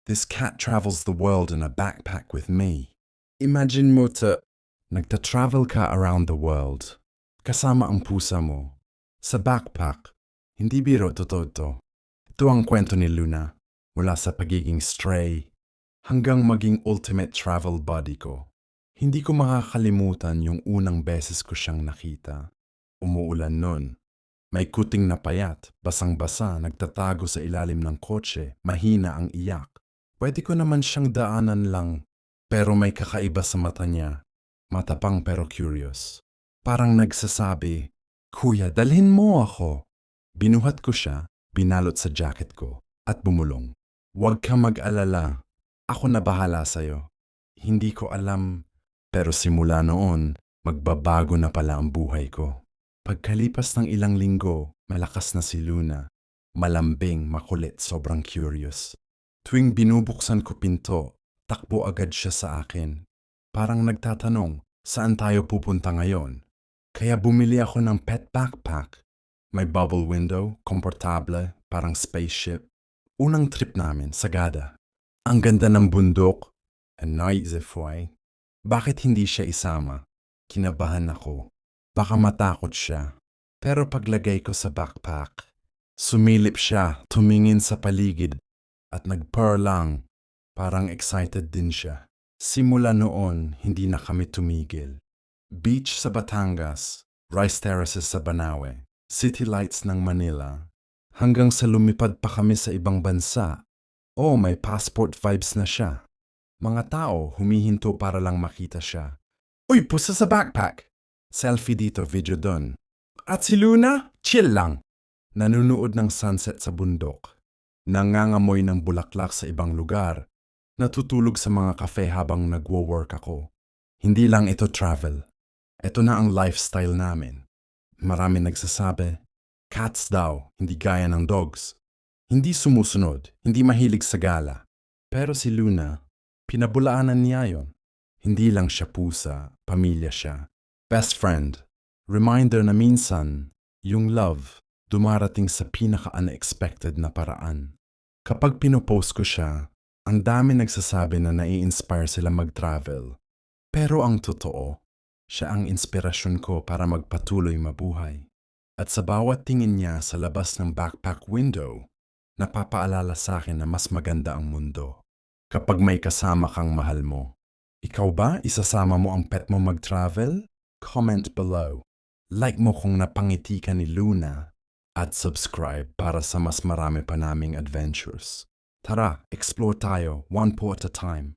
This cat travels the world in a backpack with me. Imagine mo nagta-travel ka around the world. Kasama ang pusa mo. Sa backpack. Hindi biro, totoo to. Ito ang kwento ni Luna. Mula sa pagiging stray hanggang maging ultimate travel buddy ko. Hindi ko makakalimutan yung unang beses ko siyang nakita. Umuulan nun. May kuting na payat, basang-basa, nagtatago sa ilalim ng kotse, mahina ang iyak. Pwede ko naman siyang daanan lang, pero may kakaiba sa mata niya. Matapang pero curious. Parang nagsasabi, "Kuya, dalhin mo ako." Binuhat ko siya, binalot sa jacket ko, at bumulong. "Huwag ka mag-alala. Ako na bahala sa'yo." Hindi ko alam, pero simula noon, magbabago na pala ang buhay ko. Pagkalipas ng ilang linggo, malakas na si Luna. Malambing, makulit, sobrang curious. Tuwing binubuksan ko pinto, takbo agad siya sa akin. Parang nagtatanong, saan tayo pupunta ngayon? Kaya bumili ako ng pet backpack. May bubble window, komportable, parang spaceship. Unang trip namin, sagada. Ang ganda ng bundok. Naisip, bakit hindi siya isama? Kinabahan ako. Baka matakot siya. Pero paglagay ko sa backpack, sumilip siya, tumingin sa paligid, at nagpurr lang. Parang excited din siya. Simula noon, hindi na kami tumigil. Beach sa Batangas, rice terraces sa Banawe, city lights ng Manila, hanggang sa lumipad pa kami sa ibang bansa. Oh, may passport vibes na siya. Mga tao humihinto para lang makita siya. "Uy, pusa sa backpack!" Selfie dito, video dun. At si Luna, chill lang. Nanunood ng sunset sa bundok. Nangangamoy ng bulaklak sa ibang lugar. Natutulog sa mga cafe habang nagwo-work ako. Hindi lang ito travel. Ito na ang lifestyle namin. Marami nagsasabi, cats daw, hindi gaya ng dogs. Hindi sumusunod, hindi mahilig sa gala. Pero si Luna, pinabulaanan niya yon. Hindi lang siya pusa, pamilya siya. Best friend. Reminder na minsan, yung love, dumarating sa pinaka-unexpected na paraan. Kapag pinopost ko siya, ang dami nagsasabi na nai-inspire sila mag-travel. Pero ang totoo, siya ang inspirasyon ko para magpatuloy mabuhay. At sa bawat tingin niya sa labas ng backpack window, napapaalala sa akin na mas maganda ang mundo. Kapag may kasama kang mahal mo. Ikaw ba, isasama mo ang pet mo mag-travel? Comment below. Like mo kung napangiti ka ni Luna. At subscribe para sa mas marami pa naming adventures. Tara, explore tayo, one po at a time.